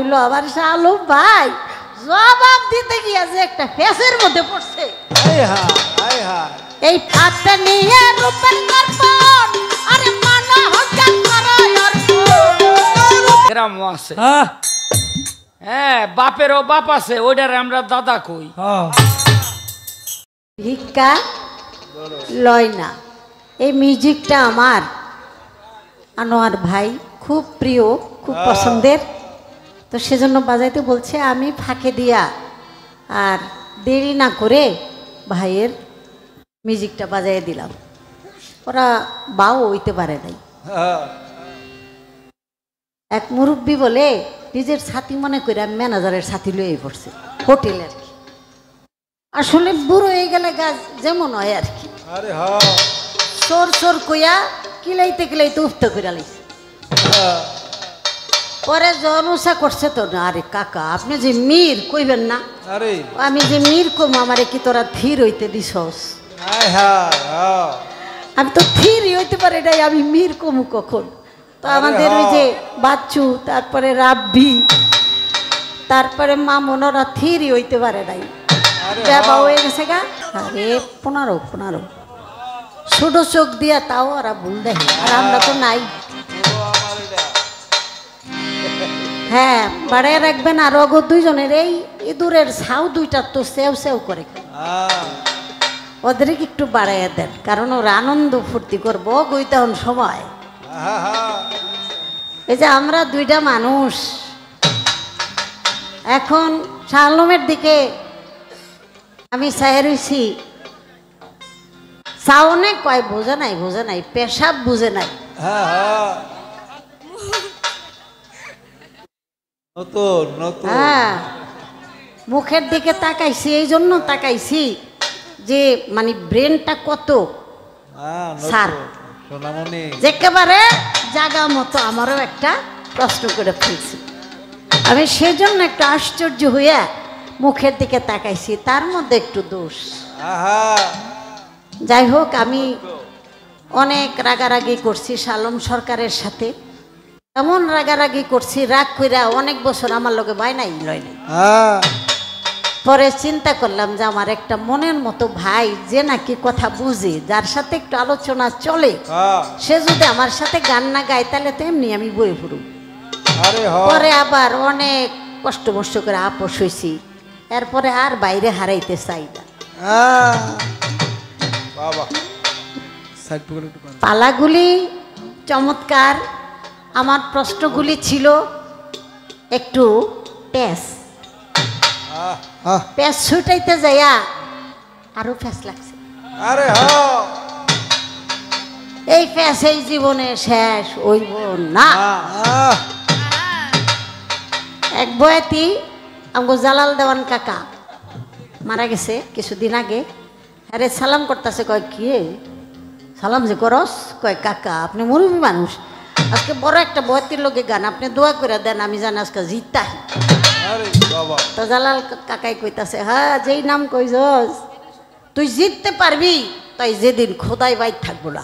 হইলো আবার শালু ভাই জবাব দিতে গিয়া যে একটা ফেসের মধ্যে পড়ছে। এই পাতটা নিয়ে রূপের দর্পণ আরে মানা হত্যা করো গ্রাম আছে হ্যাঁ বাপেরও বাপ আছে ওইটারে আমরা দাদা কই। ভিক্ষা লয় না। এই মিউজিকটা আমার আনোয়ার ভাই খুব প্রিয়, খুব পছন্দের, তো সেজন্য বাজাইতে বলছে। আমি ফাঁকে দিয়া আর দেরি না করে ভাইয়ের মিউজিকটা বাজাই দিলাম। ওরা বাও হইতে পারে নাই। এক মুরব্বী বলে নিজের সাথী মনে করে ম্যানেজারের সাথী লয়ে পড়ছে হোটেলে আর কি। আসলে বুড়ো হয়ে গেলে গাছ যেমন হয় আর কি। চোর চোর কইয়া কিলাইতে কিলাইতে উফতে করে লাইছে। পরে জনুসা করছে তো না, আরে কাকা আপনি যে মীর কইবেন না, আমি যে মীর কম আমারে কি তোরা থির হইতে দিছস? আমি তো থির হইতে পারি নাই, আমি মীর কমু কখন? তো আমাদের ওই যে বাচ্চু, তারপরে রাব্বি, তারপরে মামুনরা থিরই হইতে পারে নাই, বাবা হয়ে গেছে গা। আরে 15 ছোট চোখ দিয়া তাও ওরা ভুল দেখে, আর আমরা তো নাই। হ্যাঁ বাড়ায় রাখবেন। আর অগ দুইজনের এই ইঁদুরের ছাউ দুইটা তো সেও সেও করে, ওদেরকে একটু বাড়াইয়া দেন, কারণ ওরা আনন্দ ফুর্তি করবো গইতাহন সময়। এই যে আমরা দুইটা মানুষ এখন শালমের দিকে আমি চাই রইছি, সাউনে কয় বোঝে নাই পেশাব বুঝে নাই। হ্যাঁ মুখের দিকে তাকাইছি, এই জন্য তাকাইছি যে মানে ব্রেনটা কত সার একেবারে জায়গা মতো। আমারও একটা প্রশ্ন করে ফেলছি আমি, সেজন্য একটু আশ্চর্য হইয়া মুখের দিকে তাকাইছি, তার মধ্যে একটু দোষ। যাই হোক, আমি অনেক রাগারাগি করছি শালম সরকারের সাথে, এমন রাগারাগি করছি রাগ কইরা অনেক বছর আমার লগে বাইনাই লয় নাই। পরে চিন্তা করলাম যে আমার একটা মনের মতো ভাই যে নাকি কথা বুঝে, যার সাথে একটু আলোচনা চলে, সে যদি আমার সাথে গান না গায় তাহলে তো এমনি আমি বই ফুরু। পরে আবার অনেক কষ্ট মষ্ট করে আপোষ হয়েছি, এরপরে আর বাইরে হারাইতে চাই না। পালাগুলি চমৎকার, আমার প্রশ্নগুলি ছিল একটু প্যাস ছুটাইতে যাইয়া আরো প্যাস লাগছে। এই প্যাস এই জীবনে শেষ হইব না। এক বয়াতি আমগো জালাল দেওয়ান কাকা মারা গেছে কিছুদিন আগে। আরে সালাম করতেছে, কয় কি সালাম যে করস? কয় কাকা আপনি মুরব্বী মানুষ, আজকে বড় একটা বয়াতির লোকে গান, আপনি দোয়া করে দেন আমি জানি আজকে জিততা। তো জালাল কাকাই কইতাছে, হ্যাঁ যেই নাম কইছস তুই জিততে পারবি, তাই যেদিন খোদাই বাইর থাকবো না।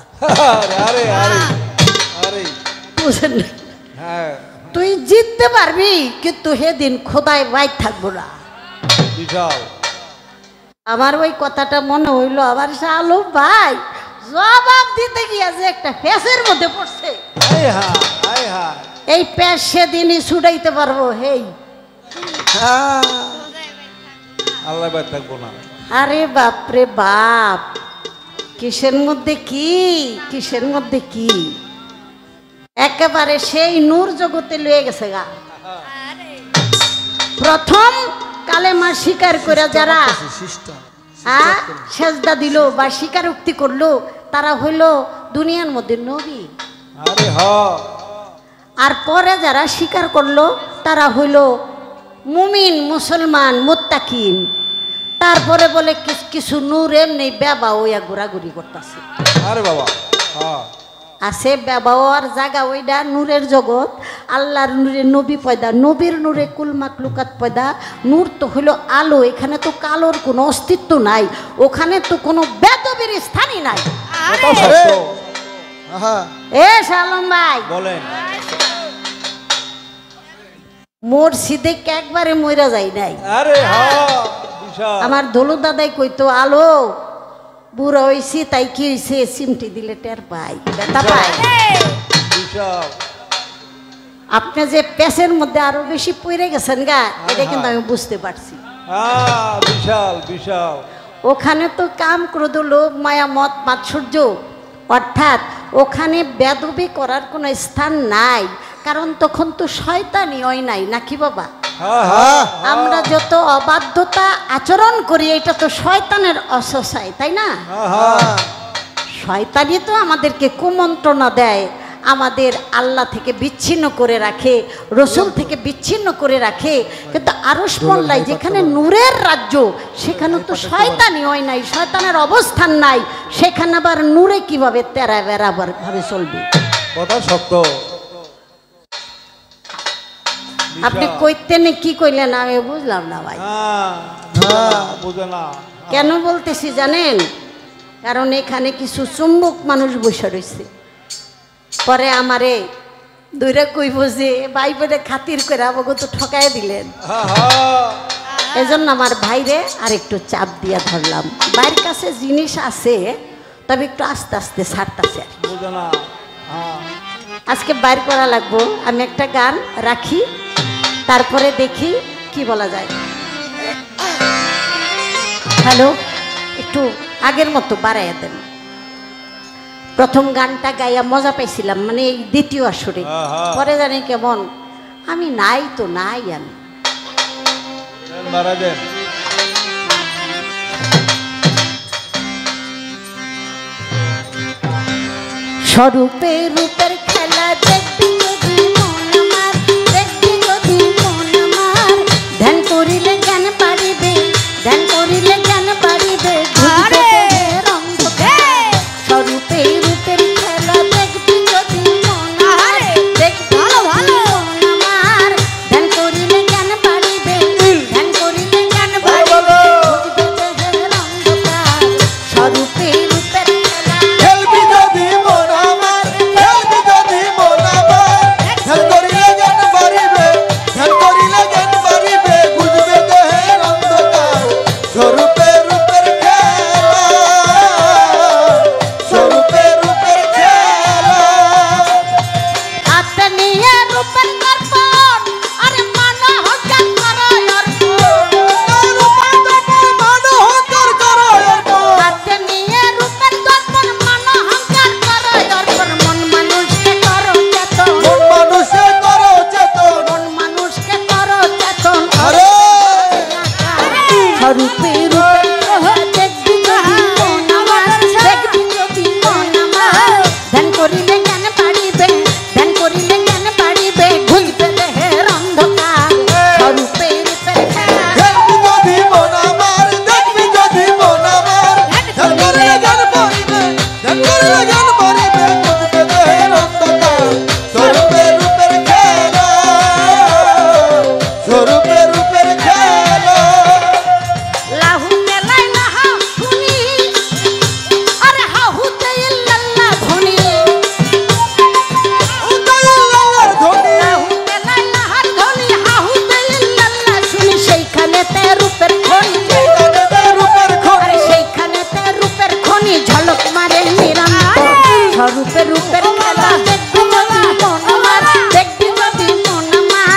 বুঝেন তুই জিততে পারবি কিন্তু সেদিন খোদাই বাইর থাকবো না। আমার ওই কথাটা মনে হইলো আবার শালু ভাই জবাব দিতে গিয়া যে একটা ফেসের মধ্যে পড়ছে। এই প্যাস সেদিনই ছুটাইতে পারবো। হেই আল্লাহ বাইর থাকবো না। আরে বাপরে বাপ, কিসের মধ্যে কি কিসের মধ্যে কি, একেবারে সেই নূর জগতে লয়ে গেছে গা। প্রথম কালেমা স্বীকার করে যারা সেজদা দিল বা স্বীকারোক্তি করলো, তারা হইল দুনিয়ার মধ্যে নবী। আর পরে যারা স্বীকার করলো তারা হইল মুমিন, মুসলমান, মুত্তাকিন। তারপরে বলে কিছু নূর এমনি বেবা ওইয়া ঘোরাঘুরি করতেছে। আরে বাবা আছে ব্যবহার জায়গা ওইটা নূরের জগৎ। আল্লাহর নূরে নবী পয়দা, নবীর নূরে কুল মাকলুকাত পয়দা। নূর তো হলো আলো, এখানে তো কালোর কোনো অস্তিত্ব নাই, ওখানে তো কোনো বেদবির স্থানই নাই। এ শালম ভাই বলেন, মসজিদে একবারে মইরা যাই নাই। আরে বিশাল। আমার দলু দাদাই কইতো আলো বুড়া হইছি তাই কি হইছে সিমটি দিলে টের পাই ব্যথা পাই। বিশাল। আপনি যে পেছের মধ্যে আরো বেশি পড়ে গেছেন গা এটা কিন্তু আমি বুঝতে পারছি। বিশাল বিশাল। ওখানে তো কাম ক্রোধ লোভ মায়া মত মাৎসর্য অর্থাৎ ওখানে বেদবি করার কোনো স্থান নাই, কারণ তখন তো শয়তানি হয় নাই নাকি বাবা। আমরা যত অবাধ্যতা আচরণ করি এটা তো শয়তানের অসসায়, তাই না? শয়তানি তো আমাদেরকে কুমন্ত্রণা দেয়, আমাদের আল্লাহ থেকে বিচ্ছিন্ন করে রাখে, রসুল থেকে বিচ্ছিন্ন করে রাখে। কিন্তু আরশ মোল্লায় যেখানে নূরের রাজ্য সেখানে তো শয়তানি হয় নাই, শয়তানের অবস্থান নাই, সেখানে আবার নূরে কিভাবে তেরা বেড়া ভাবে চলবে? কথা সত্য। আপনি কইতেন কি কইলেন আমি বুঝলাম না ভাই। বুঝে না কেন বলতেছি জানেন? কারণ এখানে কিছু চুম্বক মানুষ বসে রয়েছে, পরে আমারে দূরে কইব যে ভাই বোনে খাতির করে আমাকে তো ঠকাই দিলেন। এজন্য আমার ভাইরে আর একটু চাপ দিয়া ধরলাম। ভাইয়ের কাছে জিনিস আছে তবে একটু আস্তে আস্তে ছাড়তেছে। আজকে বাইর করা লাগবো। আমি একটা গান রাখি, তারপরে দেখি কি বলা যায়। হ্যালো, একটু আগের মতো বাড়াইয়া দেন। প্রথম গানটা গাইয়া মজা পাইছিলাম, মানে এই দ্বিতীয় আসরে। পরে জানি কেমন আমি নাই তো নাই। আমি স্বরূপে রূপের খেলা দেখবি যদি মন আমার, দেখবি যদি মন আমার। ধ্যান করিলে জ্ঞান বাড়িবে, ধ্যান করিলে জ্ঞান বাড়িবে। স্বরূপে রূপের খেলা দেখবি যদি মন আমার, দেখবি মন আমার। ধ্যান করিলে জ্ঞান বাড়িবে, ধ্যান করিলে জ্ঞান বাড়িবে। স্বরূপে রূপের খেলা খেলবি যদি মন আমার, খেলবি যদি মন আমার। ধ্যান করিলে জ্ঞান বাড়িবে, ধ্যান করিলে জ্ঞান বাড়িবে। বুঝবে দেহের অন্ধকার স্বরূপে রূপের খেলা, স্বরূপে রূপের খেলা। হাতে নিয়ে রূপের দর্পণ, আরে মানো হজ্জাত করো অর্পণ। হাতে নিয়ে রূপের দর্পণ, মানো হজ্জাত করো অর্পণ। মন মানুষকে করো চেতন, মন মানুষে করো চেতন। মন মানুষকে করো চেতন। আরে স্বরূপে রূপের খেলা দেখবি যদি মন আমার, দেখবি যদি মন আমার। ধ্যান করিলে জ্ঞান বাড়িবে, ধ্যান করিলে জ্ঞান বাড়িবে। বুঝবে দেহের অন্ধকার স্বরূপে রূপের খেলা। খেলবি যদি মন আমার, দেখবি যদি মন আমার। ধ্যান করিলে জ্ঞান বাড়িবে, ধ্যান করিলে জ্ঞান বাড়িবে। বুঝবে দেহের অন্ধকার স্বরূপে রূপের খেলা, স্বরূপে রূপের খেলা। লাহুতে লাইলা হাউ শুনি, আরে হাহুতে ইল্লাল্লাহ ধ্বনি। উদয়লালার ধ্বনি, লাহুতে লাইলা হার ধ্বনি, হাহুতে ইল্লাল্লাহ শুনি। সেইখানেতে রূপের খনি, সেইখানেতে রূপের খনি। আরে সেইখানেতে রূপের খনি ঝলক মারে নিরন্তর। স্বরূপে রূপের খেলা দেখবি যদি মন আমার, দেখবি যদি মন আমার।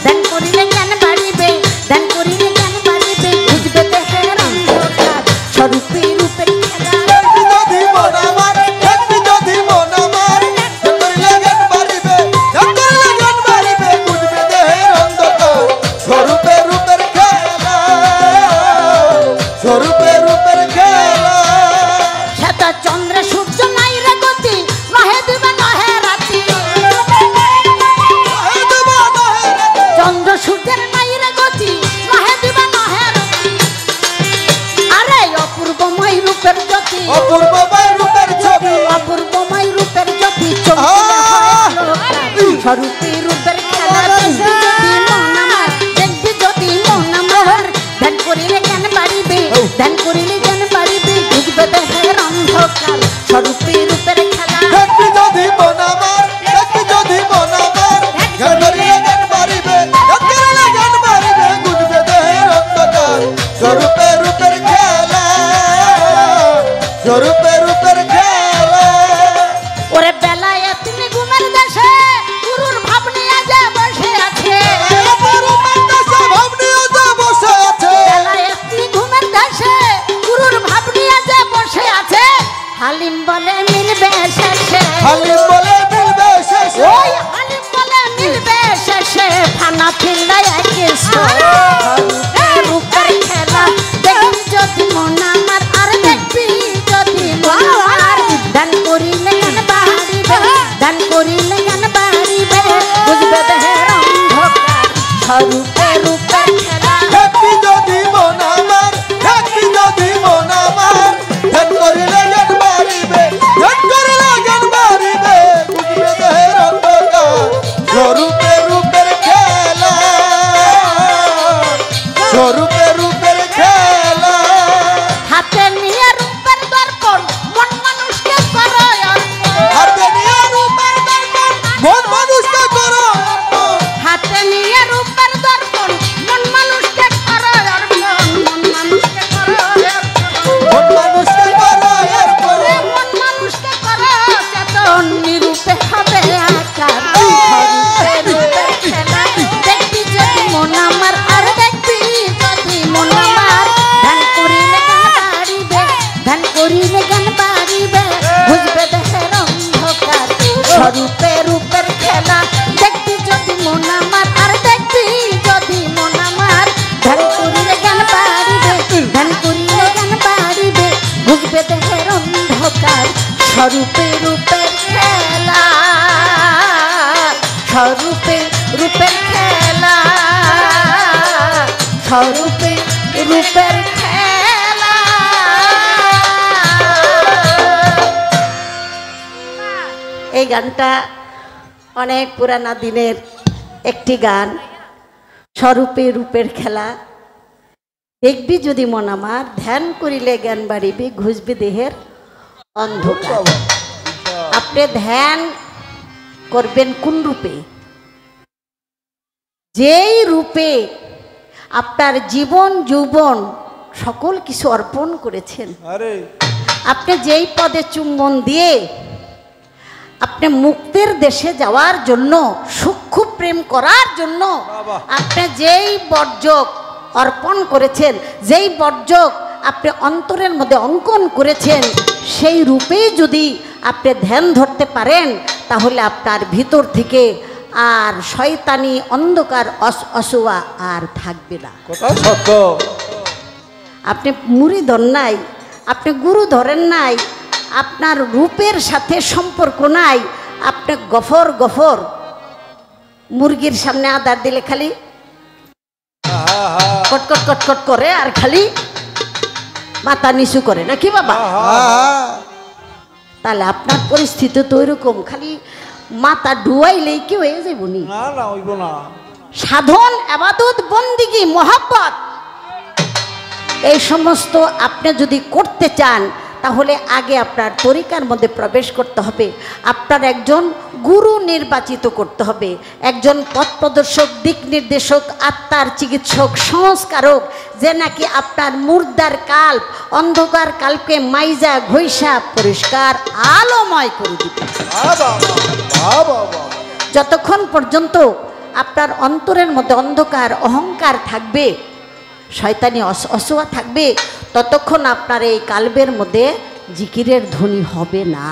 ধ্যান করিলে জ্ঞান বাড়িবে, ধ্যান করিলে জ্ঞান বাড়িবে। বুঝবে দেহের অন্ধকার স্বরূপে রূপের খেলা। দেখবি যদি মন আমার, দেখবি যদি মন আমার। ধ্যান করিলে জ্ঞান বাড়িবে, ধ্যান করিলে জ্ঞান বাড়িবে। বুঝবে দেহের অন্ধকার স্বরূপে রূপের খেলা, স্বরূপে রূপের খেলা। শ্বেতা চন্দ্রে সূর্য নাই রে গতি, নহে দিবা নহে রাতি। হে দেবা নহে রাতি, চন্দ্র সূর্যের নাই রে গতি, নহে দিবা নহে রাতি। আরে অপূর্বময় রূপের জ্যোতি, অপূর্বময় রূপের ছবি। অপূর্বময় রূপের জ্যোতি চমকিলে হয় লোকার। স্বরূপে রূপের খেলা দেখবি যদি মন আমার, দেখবি যদি মন আমার। ধ্যান করিলে জ্ঞান বাড়িবে, ধ্যান করিলে জ্ঞান বাড়িবে। বুঝবে দেহের অন্ধকার স্বরূপে রূপের খেলা। দেখবি যদি মন আমার, দেখবি যদি মন আমার। ধ্যান করিলে জ্ঞান বাড়িবে, ধ্যান করিলে স্বরূপে রূপের খেলা ওরে বেলায় তুমি ঘুমের দেশে গুরুর ভাব নিয়ে যে বসে আছে রূপের দেশে ভাব নিয়ে যে বসে আছে বেলায় তুমি ঘুমের দেশে গুরুর ভাব নিয়ে যে বসে আছে হালিম বলে মিলবে শেষে হালিম বলে মিলবে শেষে ওই হালিম বলে মিলবে শেষে ফানা ফিরলে একই রূপের খেলা দেখবি যদি মন আমার আর দেখবি যদি মন আমার দান করিলে গান বাড়িবে দান করিলে গান বাড়িবে বুঝবে দেহের অন্ধকার স্বরূপে রূপের খেলা দেখবি যদি মন আমার দেখবি যদি মন আমার ধ্যান করিলে জ্ঞান বাড়িবে ধ্যান করিলে জ্ঞান বাড়িবে বুঝবে দেহের অন্ধকার স্বরূপে রূপের খেলা স্বরূপে রূপের খেলা হাতে নিয়ে রূপের দর্পণ মন মানুষকে করো হাতে নিয়ে রূপের দর্পণ মন মানুষকে করো হাতে নিয়ে রূপের দর্পণ মন মানুষকে করো মন মানুষকে করো মন মানুষকে করো এরপরে মন মানুষকে করো চেতন নিরূপে হবে আকার স্বরূপে রূপের খেলা দেখবি যদি মন আমার আর দেখবি যদি মন আমার ধ্যান করিলে গান বাড়িবে ধ্যান করিলে গান বাড়িবে বুঝবে দেহের অন্ধকার স্বরূপে রূপের খেলা দেখবি যদি মন আমার আর দেখবি যদি মন আমার ধ্যান করিলে গান বাড়িবে ধ্যান করিলে গান বাড়িবে বুঝবে দেহের অন্ধকার স্বরূপে রূপের খেলা স্বরূপে রূপের খেলা স্বরূপে রূপের খেলা এই গানটা অনেক পুরানা দিনের একটি গান স্বরূপে রূপের খেলা দেখবি যদি মন আমার ধ্যান করিলে জ্ঞান বাড়িবে ঘুষবে দেহের অন্ধকার আপনি ধ্যান করবেন কোন রূপে যেই রূপে আপনার জীবন যৌবন সকল কিছু অর্পণ করেছেন আরে আপনি যেই পদে চুম্বন দিয়ে আপনি মুক্তির দেশে যাওয়ার জন্য সূক্ষ্ম প্রেম করার জন্য আপনি যেই বর্জক অর্পণ করেছেন যেই বর্জক আপনি অন্তরের মধ্যে অঙ্কন করেছেন সেই রূপেই যদি আপনি ধ্যান ধরতে পারেন তাহলে আপনার ভিতর থেকে আর শয়তানি অন্ধকার অসুয়া আর থাকবে না কথা সত্য আপনি মুড়ি ধরেন নাই আপনি গুরু ধরেন নাই আপনার রূপের সাথে সম্পর্ক নাই আপনি গফর গফর মুরগির সামনে আদার দিলে খালি কটকট কটকট করে আর খালি মাথা নিচু করে নাকি বাবা তাহলে আপনার পরিস্থিতি তো ওইরকম খালি মাথা ডুয়াইলেই কি হয়ে যাইব নি না না হইব না সাধন আবাদত বন্দিগি মহাব্বত এই সমস্ত আপনি যদি করতে চান তাহলে আগে আপনার তরিকার মধ্যে প্রবেশ করতে হবে আপনার একজন গুরু নির্বাচিত করতে হবে একজন পথ প্রদর্শক দিক নির্দেশক আত্মার চিকিৎসক সংস্কারক যে নাকি আপনার মুর্দার কাল্প অন্ধকার কাল্পকে মাইজা ঘইসা পরিষ্কার আলোময় করে দিবে যতক্ষণ পর্যন্ত আপনার অন্তরের মধ্যে অন্ধকার অহংকার থাকবে শয়তানি অসুয়া থাকবে ততক্ষণ আপনার এই কালবের মধ্যে জিকিরের ধ্বনি হবে না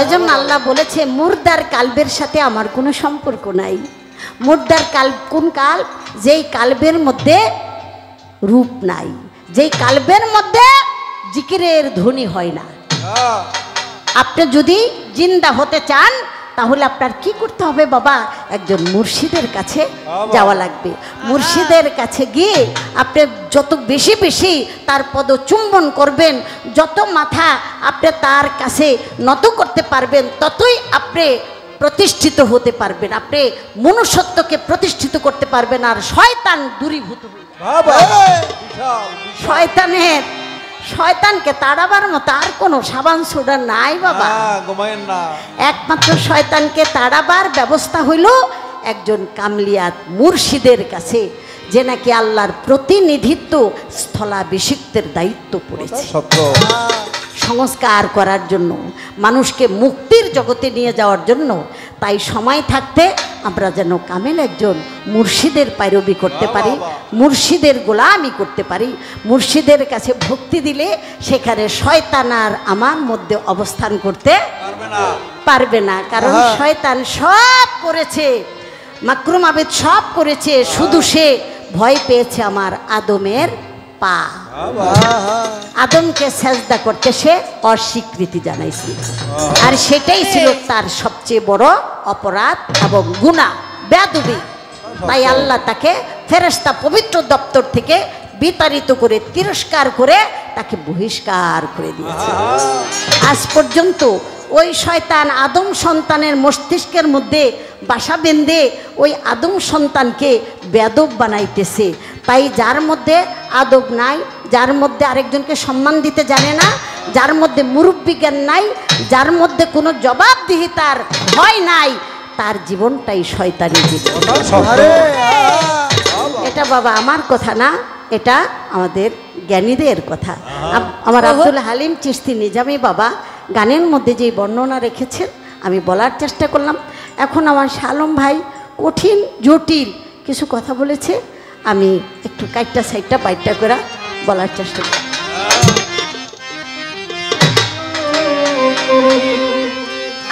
এজন্য আল্লাহ বলেছে মুর্দার কালবের সাথে আমার কোনো সম্পর্ক নাই মুর্দার কাল্ব কোন কাল্ব যেই কালবের মধ্যে রূপ নাই যেই কালবের মধ্যে জিকিরের ধ্বনি হয় না আপনি যদি জিন্দা হতে চান তাহলে আপনার কি করতে হবে বাবা একজন মুর্শিদের কাছে যাওয়া লাগবে মুর্শিদের কাছে গিয়ে আপনি যত বেশি বেশি তার পদচুম্বন করবেন যত মাথা আপনি তার কাছে নত করতে পারবেন ততই আপনি প্রতিষ্ঠিত হতে পারবেন আপনি মনুষ্যত্বকে প্রতিষ্ঠিত করতে পারবেন আর শয়তান দূরীভূত শয়তানের শয়তানকে তাড়াবার মতো আর কোনো সাবান সোডা নাই বাবা একমাত্র শয়তানকে তাড়াবার ব্যবস্থা হইল একজন কামলিয়াত মুর্শিদের কাছে যে নাকি আল্লাহর প্রতিনিধিত্ব স্থলাভিষিক্তের দায়িত্ব পড়েছে সত্য সংস্কার করার জন্য, মানুষকে মুক্তির জগতে নিয়ে যাওয়ার জন্য। তাই সময় থাকতে আমরা যেন কামেল একজন মুর্শিদের পায়রবি করতে পারি, মুর্শিদের গোলামি করতে পারি। মুর্শিদের কাছে ভক্তি দিলে সেখানে শয়তান আর আমার মধ্যে অবস্থান করতে পারবে না। কারণ শয়তান সব করেছে, মাকরুম আবেদ সব করেছে, শুধু সে ভয় পেয়েছে আমার আদমের পা। আদমকে সেজদা করতে সে অস্বীকৃতি জানাইছিল, আর সেটাই ছিল তার সবচেয়ে বড় অপরাধ এবং গুনাহ, বেয়াদবি। তাই আল্লাহ তাকে ফেরেশতা পবিত্র দপ্তর থেকে বিতাড়িত করে, তিরস্কার করে তাকে বহিষ্কার করে দিয়েছে। আজ পর্যন্ত ওই শয়তান আদম সন্তানের মস্তিষ্কের মধ্যে বাসা বেঁধে ওই আদম সন্তানকে বেয়াদব বানাইতেছে। তাই যার মধ্যে আদব নাই, যার মধ্যে আরেকজনকে সম্মান দিতে জানে না, যার মধ্যে মুরব্বি জ্ঞান নাই, যার মধ্যে কোনো জবাবদিহিতার ভয় নাই, তার জীবনটাই শয়তানি জীবন। এটা বাবা আমার কথা না, এটা আমাদের জ্ঞানীদের কথা। আমার আব্দুল হালিম চিশতি নিজামী বাবা গানের মধ্যে যে বর্ণনা রেখেছেন আমি বলার চেষ্টা করলাম। এখন আমার শালম ভাই কঠিন জটিল কিছু কথা বলেছে, আমি একটু কাইটটা সাইডটা বাইটটা করে বলার চেষ্টা করি।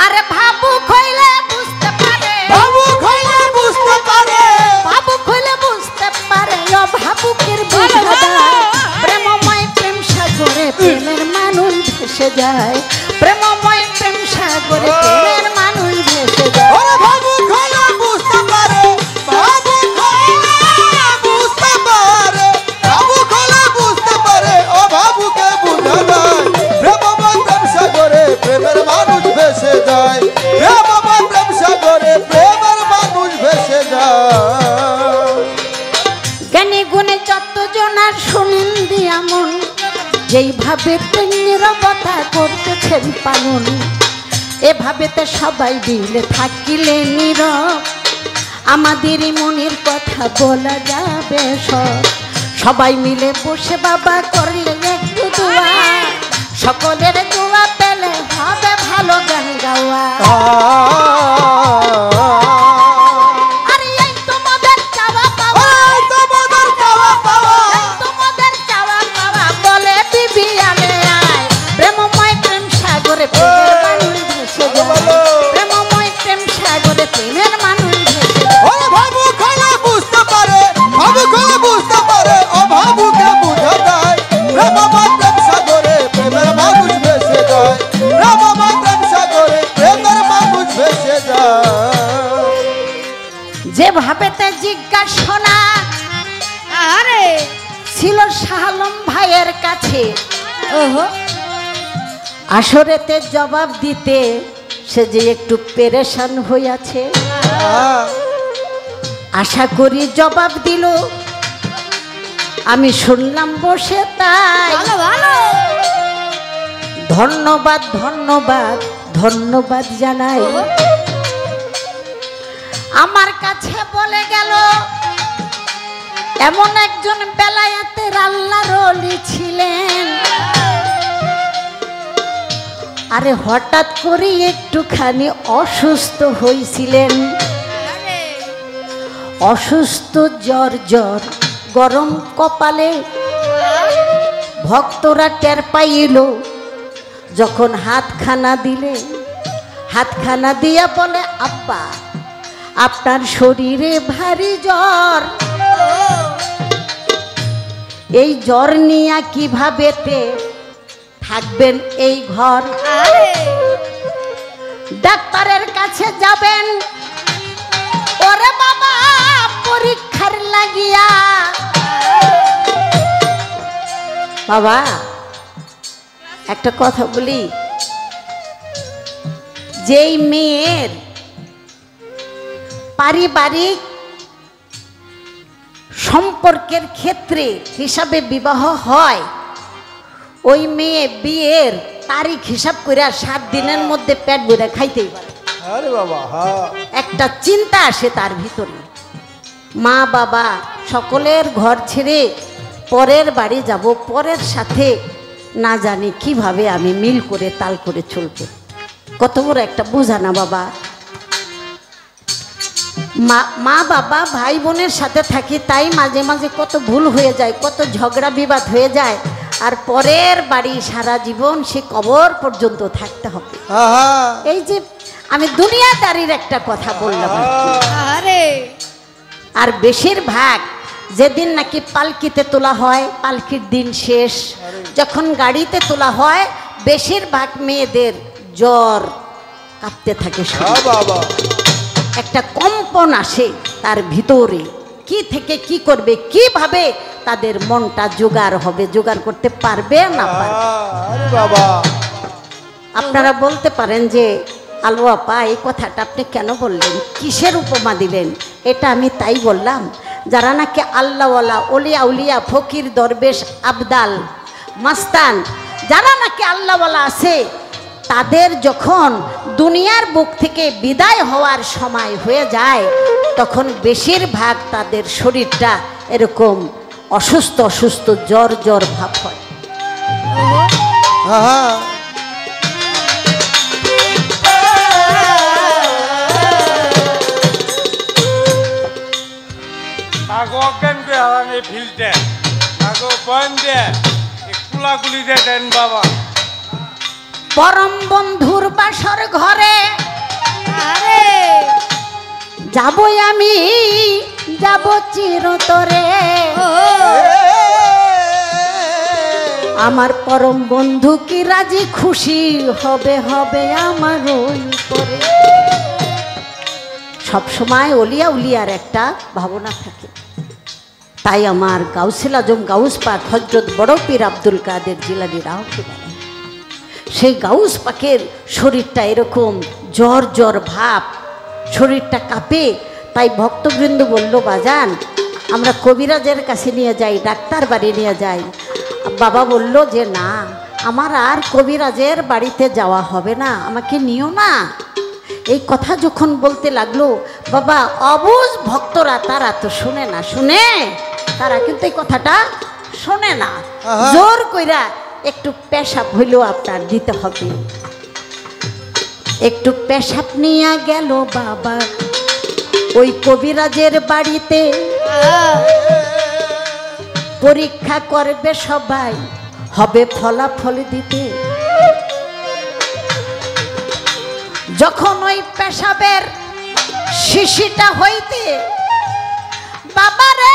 আরে ভাবু কইলে বুঝতে পারে, বাবু খইলে বুঝতে পারে, ভাবু কইলে বুঝতে পারে, ও ভাবুকের বুঝা যায়। প্রেমময় প্রেম সাগরে প্রেমের মানুষ ভেসে যায়, প্রেমময় প্রেম সাগরে প্রেমের মানুষ ভেসে যায়। ওরে বাবু খইলে বুঝতে পারে, বাবু খইলে বুঝতে পারে, বাবু খইলে বুঝতে পারে, ও বাবুকে বুঝা যায়। প্রেমময় প্রেম সাগরে প্রেমের মানুষ ভেসে যায়, প্রেমময় প্রেম সাগরে প্রেমের মানুষ ভেসে যায়। জ্ঞানী গুণে যতজনার শুনেন দিয়া মন, যেইভাবে নীরবতা করতেছেন পালন, এভাবেতে সবাই দিলে থাকিলে নীরব, আমাদের মনের কথা বলা যাবে সব। সবাই মিলে বসে বাবা করলে একটু দোয়া, সকলের দোয়া পেলে হবে ভালো গান গাওয়া। আরে এই তোমাদের চাওয়া পাওয়া, এই তোমাদের চাওয়া পাওয়া, এই তোমাদের চাওয়া পাওয়া, বলে দিবি আলে আয়। প্রেমময় প্রেম সাগরে প্রেমের মানুষ ভেসে যায়, প্রেমময় প্রেম সাগরে প্রেমের মানুষ ভেসে যায়। ওরে বাবু খইলে বুঝতে পারে, বাবু খইলে বুঝতে পারে, ও বাবুকে বুঝা যায়। প্রেমময় প্রেম সাগরে প্রেমের মানুষ ভেসে যায়, প্রেমময় প্রেম সাগরে প্রেমের মানুষ ভেসে যায়। যেভাবেতে জিজ্ঞাসনা আরে ছিল শাহলম ভাইয়ের কাছে, আসরেতে জবাব দিতে সে যে একটু পেরেশান হইয়াছে। আশা করি জবাব দিল, আমি শুনলাম বসে তাই। ধন্যবাদ ধন্যবাদ ধন্যবাদ জানাই। আমার কাছে বলে গেল এমন একজন বেলায়েতের আল্লাহর ওলি ছিলেন, আরে হঠাৎ করে একটুখানি অসুস্থ হয়েছিলেন। অসুস্থ, জ্বর জ্বর, গরম কপালে। ভক্তরা টের পাইল যখন হাতখানা দিলে, হাতখানা দিয়া বলে আব্বা আপনার শরীরে ভারী জ্বর, এই জ্বর নিয়া কিভাবে থাকবেন এই ঘর? ডাক্তারের কাছে যাবেন, ওরে বাবা পরীক্ষার লাগিয়া। বাবা একটা কথা বলি, যেই মেয়ের পারিবারিক সম্পর্কের ক্ষেত্রে হিসাবে বিবাহ হয়, ওই মেয়ে বিয়ের তারিখ হিসাব করে 7 দিনের মধ্যে পেট ভরে খাইতেই পারে। আরে বাবা, হ্যাঁ, একটা চিন্তা আসে তার ভিতরে, মা বাবা সকলের ঘর ছেড়ে পরের বাড়ি যাব, পরের সাথে না জানি কিভাবে আমি মিল করে তাল করে চলবো। কত বড় একটা বোঝা না বাবা। মা বাবা ভাই বোনের সাথে থাকি, তাই মাঝে মাঝে কত ভুল হয়ে যায়, কত ঝগড়া বিবাদ হয়ে যায়, আর পরের বাড়ি সারা জীবন সে কবর পর্যন্ত থাকতে হবে। এই যে আমি দুনিয়াদারির একটা কথা বললাম। আর বেশিরভাগ যেদিন নাকি পালকিতে তোলা হয়, পালকির দিন শেষ, যখন গাড়িতে তোলা হয়, বেশিরভাগ মেয়েদের জ্বর কাঁপতে থাকে, একটা কম্পন আসে তার ভিতরে। কি থেকে কি করবে, কিভাবে তাদের মনটা জোগাড় হবে, জোগাড় করতে পারবে না পারবে। আপনারা বলতে পারেন যে আলু আপা এই কথাটা আপনি কেন বললেন, কিসের উপমা দিলেন? এটা আমি তাই বললাম, যারা নাকি আল্লাহওয়ালা, অলিয়া উলিয়া, ফকির, দরবেশ, আবদাল, মাস্তান, যারা নাকি আল্লাহওয়ালা আছে, তাদের যখন দুনিয়ার বুক থেকে বিদায় হওয়ার সময় হয়ে যায়, তখন বেশিরভাগ তাদের শরীরটা এরকম অসুস্থ অসুস্থ জ্বর জ্বর ভাব হয়। পরম বন্ধুর বাসর ঘরে যাবই আমি, যাব চিরতরে। আমার পরম বন্ধু কি রাজি খুশি হবে, হবে আমার ওই পরে। সবসময় অলিয়া উলিয়ার একটা ভাবনা থাকে। তাই আমার গাউসুল আজম গাউস পাক হযরত বড় পীর আব্দুল কাদের জিলানী রাহমাতুল্লাহ, সেই গাউস পাকের শরীরটা এরকম জ্বর জ্বর ভাব, শরীরটা কাঁপে। তাই ভক্তবৃন্দ বলল, বাজান আমরা কবিরাজের কাছে নিয়ে যাই, ডাক্তার বাড়ি নিয়ে যাই। বাবা বলল যে না, আমার আর কবিরাজের বাড়িতে যাওয়া হবে না, আমাকে নিও না। এই কথা যখন বলতে লাগলো, বাবা অবুঝ ভক্তরা তারা তো শুনে না, শুনে তারা কিন্তু এই কথাটা শোনে না। জোর কইরা একটু পেশাব হইলেও আপনার দিতে হবে। একটু পেশাব নিয়ে গেল বাবা ওই কবিরাজের বাড়িতে, পরীক্ষা করবে সবাই, হবে ফলাফল দিতে। যখন ওই পেশাবের শিশিটা হইতে বাবারে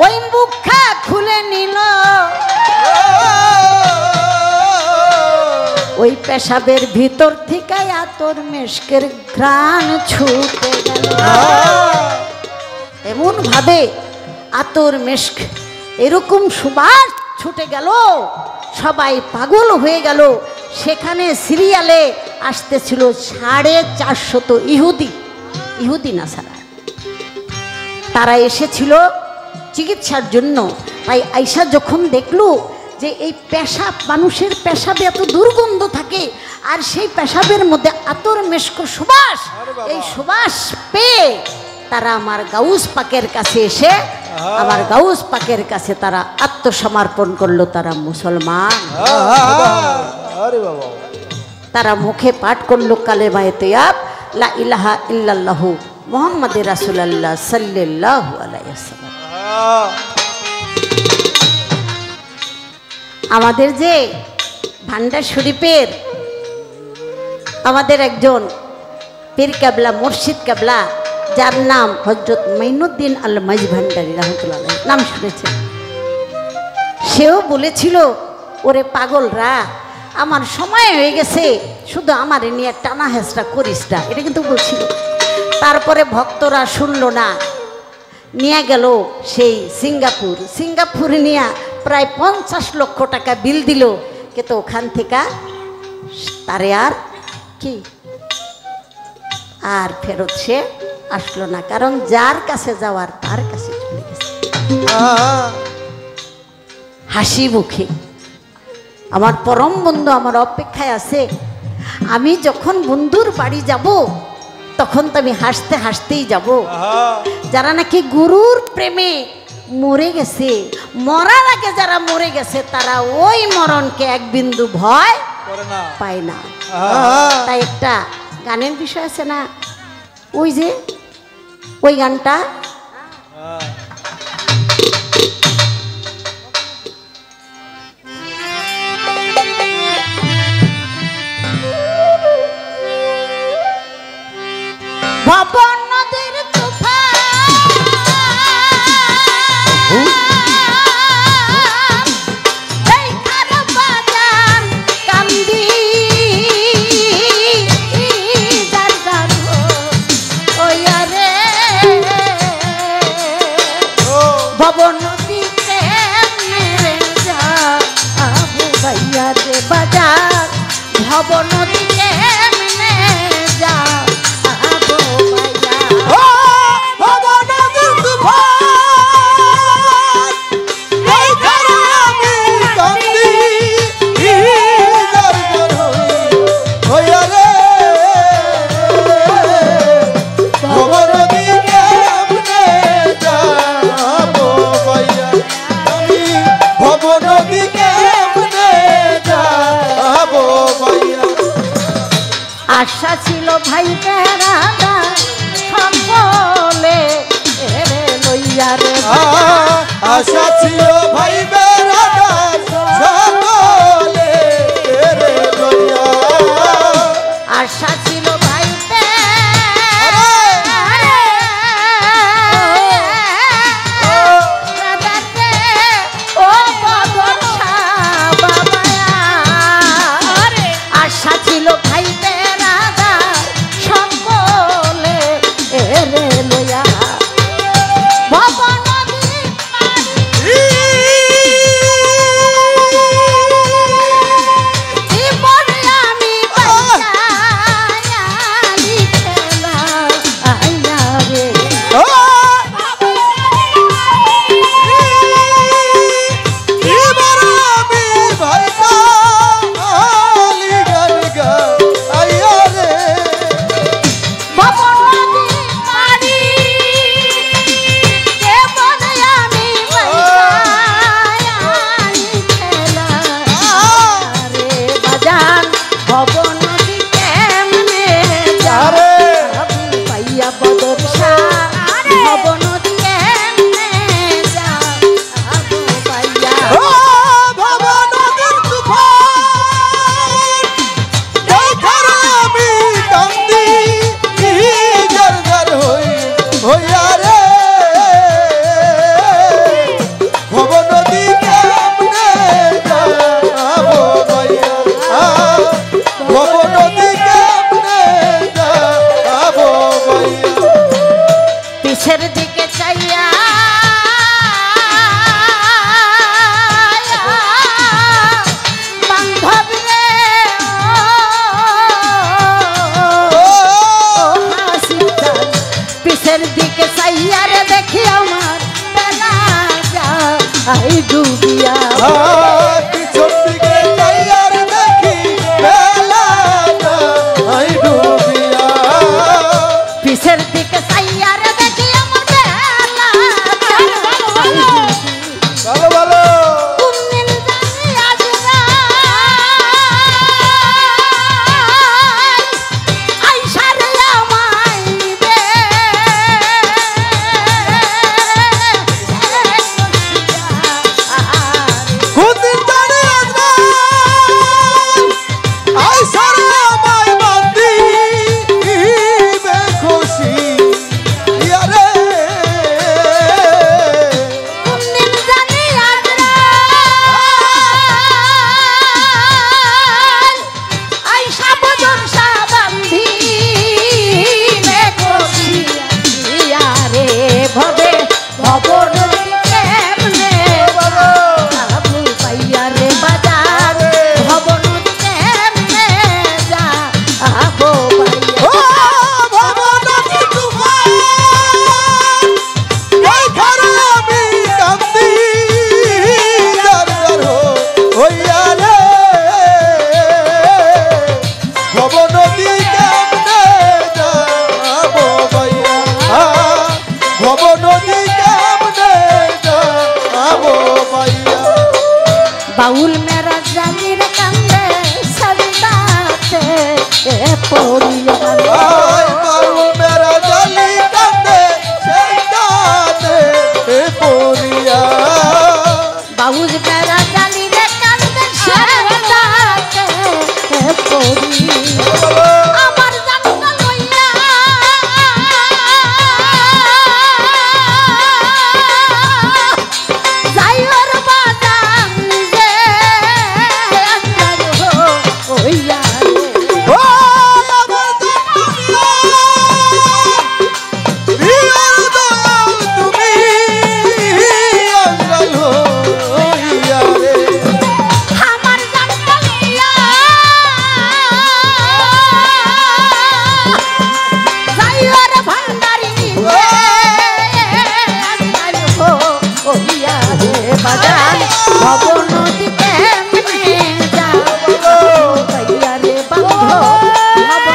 ওই মুখা খুলে নিল, ওই পেশাবের ভিতর থেকে আতর মেশকের ঘ্রাণ ছুটে গেল। এমন ভাবে আতর মেশক এরকম সুবাস ছুটে গেল, সবাই পাগল হয়ে গেল। সেখানে সিরিয়ালে আসতেছিল 450 ইহুদি নাসারা, তারা এসেছিল চিকিৎসার জন্য। তাই আয়েশা যখন দেখলো যে এই পেশাব, মানুষের পেশাবে এত দুর্গন্ধ থাকে, আর সেই পেশাবের মধ্যে আতর মেশক সুবাস, এই সুবাস পেয়ে তারা আমার গাউস পাকের কাছে এসে, আমার গাউস পাকের কাছে তারা আত্মসমর্পণ করলো। তারা মুসলমান, তারা মুখে পাঠ করলো কালেমায়ে তৈয়ব লা ইলাহা ইল্লাল্লাহু মুহাম্মাদুর রাসূলুল্লাহ সাল্লাল্লাহু আলাইহি ওয়াসাল্লাম। আমাদের যে ভান্ডার শরীফের আমাদের একজন পীর কেবলা, মুর্শিদ কেবলা, যার নাম হযরত মাইনুদ্দিন আল মাইজ ভান্ডারী রাহমাতুল্লাহ আলাইহি, নাম শুনেছেন। সেও বলেছিল, ওরে পাগলরা, আমার সময় হয়ে গেছে, শুধু আমার নিয়ে টানা হেঁচড়া করিস না, এটা কিন্তু বলছিল। তারপরে ভক্তরা শুনলো না, নিয়ে গেল সেই সিঙ্গাপুরে নিয়ে প্রায় 50 লক্ষ টাকা বিল দিল, কিন্তু ওখান থেকে তারে আর কি আর ফেরত সে আসলো না, কারণ যার কাছে যাওয়ার তার কাছে চলে গেছে। হাসি মুখে আমার পরম বন্ধু আমার অপেক্ষায় আছে। আমি যখন বন্ধুর বাড়ি যাব, তখন তো আমি হাসতে হাসতেই যাব। যারা নাকি গুরুর প্রেমে মরে গেছে, মরার আগে যারা মরে গেছে তারা ওই মরণকে এক বিন্দু ভয় করে না। পায় না। আহা। তাই একটা গানের বিষয় আছে না, ওই যে ওই গানটা হ্যাঁ। ভবন নদীর তুফান এই খারাপ বাজার কান্দি যার যার ওই রে ভবন নদীতে মেরে যা আবু ভাইয়া রে বাজার ভবন নদীতে মেরে যা আবু ভাইয়া আশা ছিল ভাই বেড়াদা সকলে এরে লইয়া রে আশা ছিল ভাই বেড়াদার সকলে রে লইয়া আশা ছিল ভাই বেড়াদাতে ও বদর শাহ বাবায়া আশা ছিল ভাই বেড়াদা সকলে এরে লইয়া ভবন নদী জীবনে আমি পাইয়া লিখেলা আইয়া রে ভবন নদী পাড়ি জীবনে আমি পাইয়া লিখেলা রে বাজান ভবন নদী কেমনে যারে আবু পাইয়া বদর শাহ ভবন নদী কেমনে যা আবু পাইয়া পিছের দিকে চাইয়া বান্ধব রে পিছের দিকে চাইয়া রে দেখি আমার বেলা যা আই ডুবিয়া পিছন দিকে যাইয়ার দেখি বেলা আই ডুবিয়া পিছের দিকে চাইয়া রে দেখি আমার বেলা যা আই ডুবিয়া ভালো ভালো কুমিল জানি আজরা আইসা রে আমায় দে কোনদিন জানি আসবে আই সারা আমায় বান্দি খুশি ইয়ারে কুমিল জানি আজরা আইসা বদর সাবান্ধি রে খুশিয়া রে ভবে ভবন কেমনে আবু পাইয়া রে বাজার ভবন কেমনে যা আবু পাইয়া ও ভবনটি তুফান এই ঘরে আমি কান্দি দার দার হইয়া রে ভবনটি কেমনে যাবো ভাইয়া ভবনটি কেমনে আবো ভাইয়া বাউল মেরা জালির কান্দে সজদাতে পড়িয়া আয় বাবু মেরা জালি কান্দে সেটাতে পড়িয়া বাউল মেরা জালির কান্দে সজদাতে পড়িয়া আমার জানটা লইয়া যাইওর বাদাম যে আন্দার হইয়া ও আমার দুনিয়া বিয়ার দয়াল তুমি আঙ্গাল হইয়া রে আমার জানটা লইয়া যাইওর ভান্ডারি আন্দার হইয়া রে বাজান ভবন দিতে যা ভাইয়া রে বান্ধব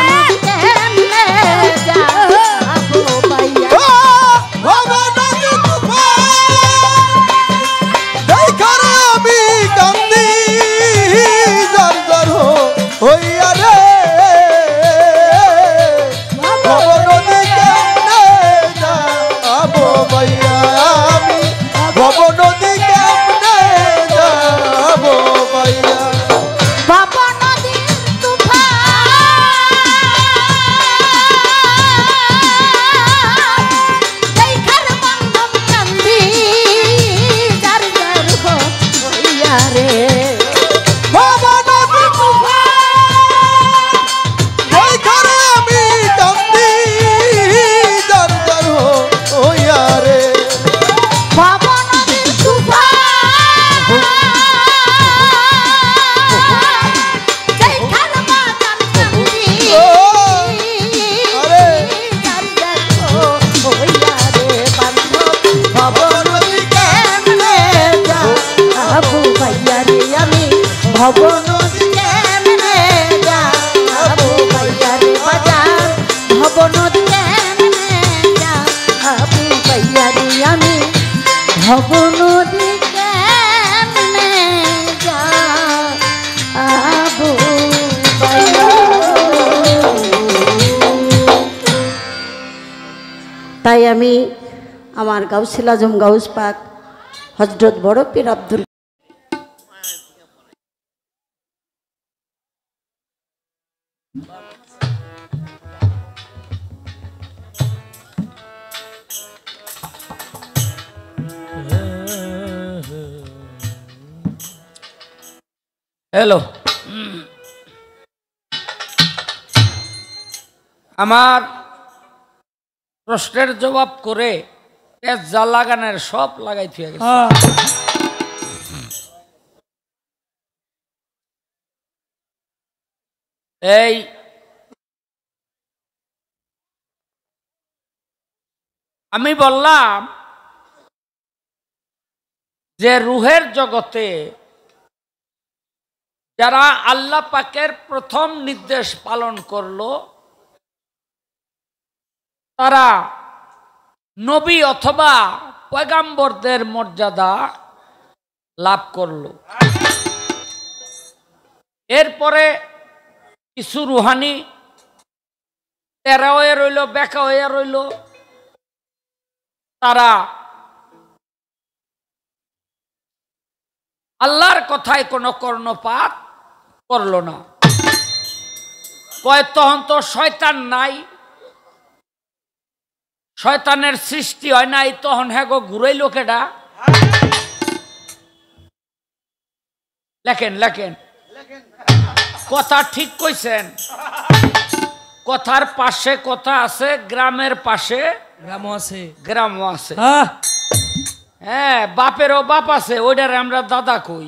ভবন দিতে যা ভাইয়া বাবা নদীর তুফান দেখার বান্ধব কান্দি যার যার হইয়া রে বাবা নদীর তুফান দেখার বাদান কান্দি আরে। যার যার হইয়া রে বান্ধব ভবন কেমনে যা আবু ভাইয়া রে আমি ভবন কেমনে যা আবু ভাইয়া রে বাজার ভবন কেমনে যা আবু ভাইয়া রে আমি ভবন কেমনে যা আবু ভাইয়া। তাই আমি আমার গাউসুল আজম গাউস পাক হযরত বড় পীর আব্দুল হ্যালো আমার প্রশ্নের জবাব করে যা লাগানোর সব লাগাই থুয়ে গেছে এই আমি বললাম যে রুহের জগতে যারা আল্লাহ পাকের প্রথম নির্দেশ পালন করলো তারা নবী অথবা পয়গাম্বরদের মর্যাদা লাভ করলো। এরপরে কিছু রুহানি তেরা হয়ে রইল, বেকা হয়ে রইল, তারা আল্লাহর কথায় কোনো কর্ণপাত করলো না। কয় তখন তো শয়তান নাই, শয়তানের সৃষ্টি হয় নাই, তখন হ্যাঁ গো ঘুরাই লোকেরা লেখেন লেখেন কথা ঠিক কইছেন। কথার পাশে কথা আছে, গ্রামের পাশে গ্রামও আছে। হ্যাঁ, বাপেরও বাপ আছে, ওইটারে আমরা দাদা কই।